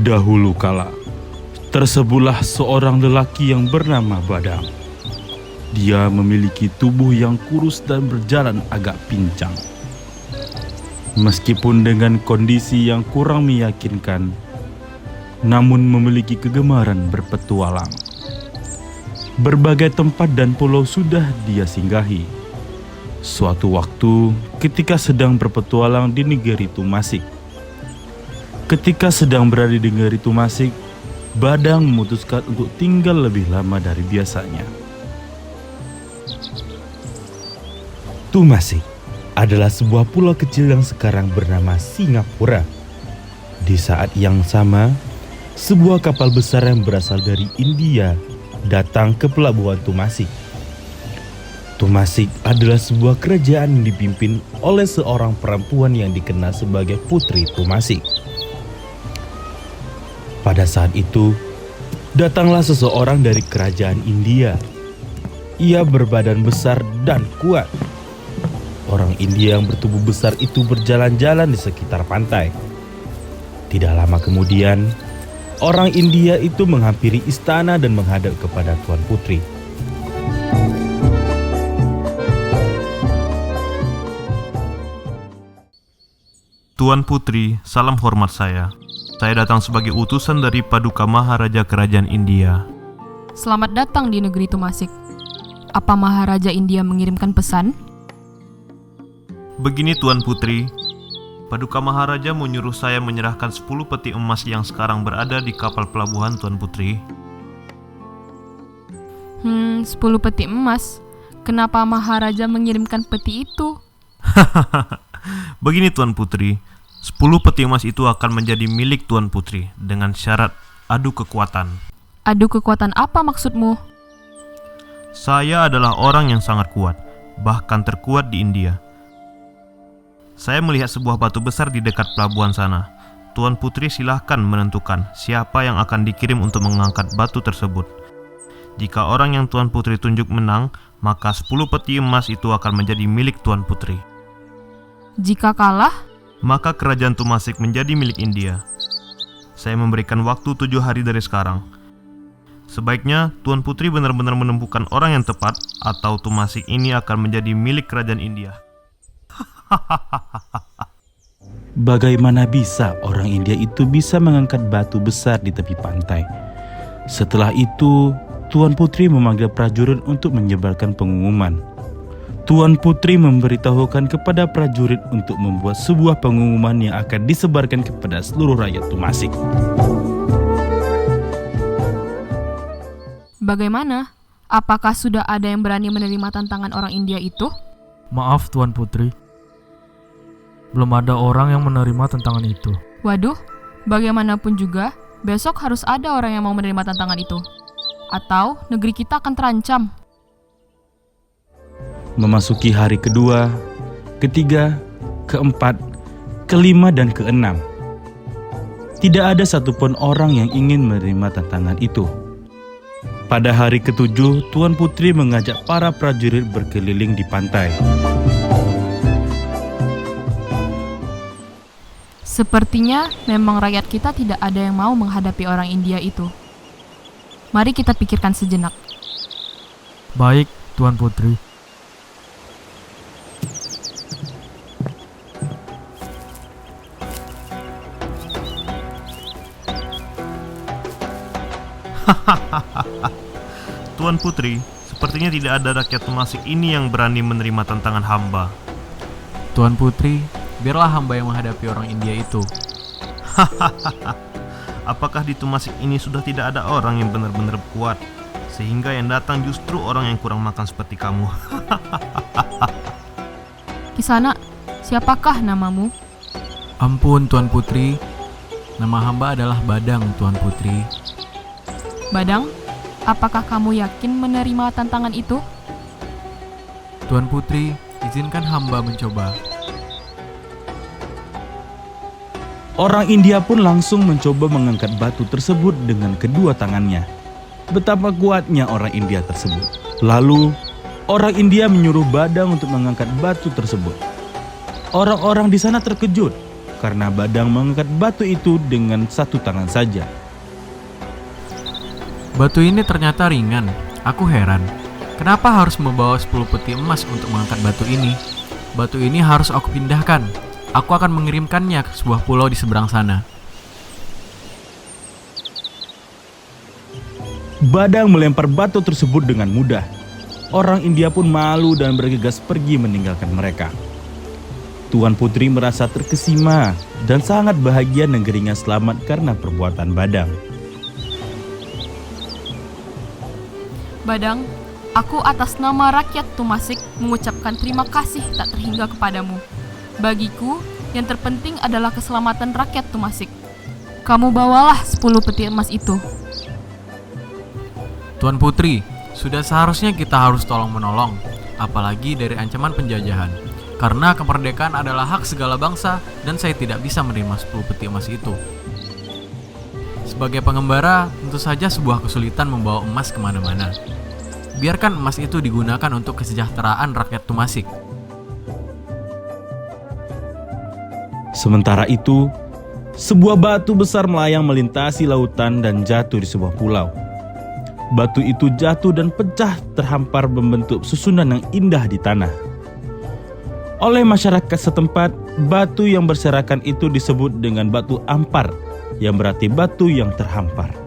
Dahulu kala, tersebulah seorang lelaki yang bernama Badang. Dia memiliki tubuh yang kurus dan berjalan agak pincang. Meskipun dengan kondisi yang kurang meyakinkan, namun memiliki kegemaran berpetualang. Berbagai tempat dan pulau sudah dia singgahi. Suatu waktu, ketika sedang berpetualang di negeri Tumasik. Ketika sedang berada di negeri Tumasik, Badang memutuskan untuk tinggal lebih lama dari biasanya. Tumasik adalah sebuah pulau kecil yang sekarang bernama Singapura. Di saat yang sama, sebuah kapal besar yang berasal dari India datang ke pelabuhan Tumasik. Tumasik adalah sebuah kerajaan yang dipimpin oleh seorang perempuan yang dikenal sebagai Putri Tumasik. Pada saat itu, datanglah seseorang dari kerajaan India. Ia berbadan besar dan kuat. Orang India yang bertubuh besar itu berjalan-jalan di sekitar pantai. Tidak lama kemudian, orang India itu menghampiri istana dan menghadap kepada Tuan Putri. Tuan Putri, salam hormat saya. Saya datang sebagai utusan dari Paduka Maharaja Kerajaan India. Selamat datang di negeri Tumasik. Apa Maharaja India mengirimkan pesan? Begini Tuan Putri, Paduka Maharaja menyuruh saya menyerahkan 10 peti emas yang sekarang berada di kapal pelabuhan Tuan Putri. 10 peti emas? Kenapa Maharaja mengirimkan peti itu? Begini Tuan Putri, 10 peti emas itu akan menjadi milik Tuan Putri dengan syarat adu kekuatan. Adu kekuatan apa maksudmu? Saya adalah orang yang sangat kuat, bahkan terkuat di India. Saya melihat sebuah batu besar di dekat pelabuhan sana. Tuan Putri silahkan menentukan siapa yang akan dikirim untuk mengangkat batu tersebut. Jika orang yang Tuan Putri tunjuk menang, maka 10 peti emas itu akan menjadi milik Tuan Putri. Jika kalah? Maka kerajaan Tumasik menjadi milik India. Saya memberikan waktu 7 hari dari sekarang. Sebaiknya Tuan Putri benar-benar menemukan orang yang tepat, atau Tumasik ini akan menjadi milik kerajaan India. Bagaimana bisa orang India itu bisa mengangkat batu besar di tepi pantai? Setelah itu, Tuan Putri memanggil prajurit untuk menyebarkan pengumuman. Tuan Putri memberitahukan kepada prajurit untuk membuat sebuah pengumuman yang akan disebarkan kepada seluruh rakyat Tumasik. Bagaimana? Apakah sudah ada yang berani menerima tantangan orang India itu? Maaf Tuan Putri, belum ada orang yang menerima tantangan itu. Waduh, bagaimanapun juga, besok harus ada orang yang mau menerima tantangan itu. Atau negeri kita akan terancam. Memasuki hari kedua, ketiga, keempat, kelima, dan keenam. Tidak ada satupun orang yang ingin menerima tantangan itu. Pada hari ketujuh, Tuan Putri mengajak para prajurit berkeliling di pantai. Sepertinya memang rakyat kita tidak ada yang mau menghadapi orang India itu. Mari kita pikirkan sejenak. Baik Tuan Putri. Tuan Putri, sepertinya tidak ada rakyat Tumasik ini yang berani menerima tantangan hamba. Tuan Putri, biarlah hamba yang menghadapi orang India itu. Apakah di Tumasik ini sudah tidak ada orang yang benar-benar kuat, sehingga yang datang justru orang yang kurang makan seperti kamu? Kisana, siapakah namamu? Ampun Tuan Putri, nama hamba adalah Badang Tuan Putri. Badang, apakah kamu yakin menerima tantangan itu? Tuan Putri, izinkan hamba mencoba. Orang India pun langsung mencoba mengangkat batu tersebut dengan kedua tangannya. Betapa kuatnya orang India tersebut. Lalu, orang India menyuruh Badang untuk mengangkat batu tersebut. Orang-orang di sana terkejut karena Badang mengangkat batu itu dengan satu tangan saja. Batu ini ternyata ringan. Aku heran. Kenapa harus membawa 10 peti emas untuk mengangkat batu ini? Batu ini harus aku pindahkan. Aku akan mengirimkannya ke sebuah pulau di seberang sana. Badang melempar batu tersebut dengan mudah. Orang India pun malu dan bergegas pergi meninggalkan mereka. Tuan Putri merasa terkesima dan sangat bahagia negerinya selamat karena perbuatan Badang. Badang, aku atas nama rakyat Tumasik mengucapkan terima kasih tak terhingga kepadamu. Bagiku, yang terpenting adalah keselamatan rakyat Tumasik. Kamu bawalah 10 peti emas itu. Tuan Putri, sudah seharusnya kita harus tolong-menolong, apalagi dari ancaman penjajahan. Karena kemerdekaan adalah hak segala bangsa dan saya tidak bisa menerima 10 peti emas itu. Sebagai pengembara, tentu saja sebuah kesulitan membawa emas kemana-mana. Biarkan emas itu digunakan untuk kesejahteraan rakyat Tumasik. Sementara itu, sebuah batu besar melayang melintasi lautan dan jatuh di sebuah pulau. Batu itu jatuh dan pecah terhampar membentuk susunan yang indah di tanah. Oleh masyarakat setempat, batu yang berserakan itu disebut dengan batu ampar, yang berarti batu yang terhampar.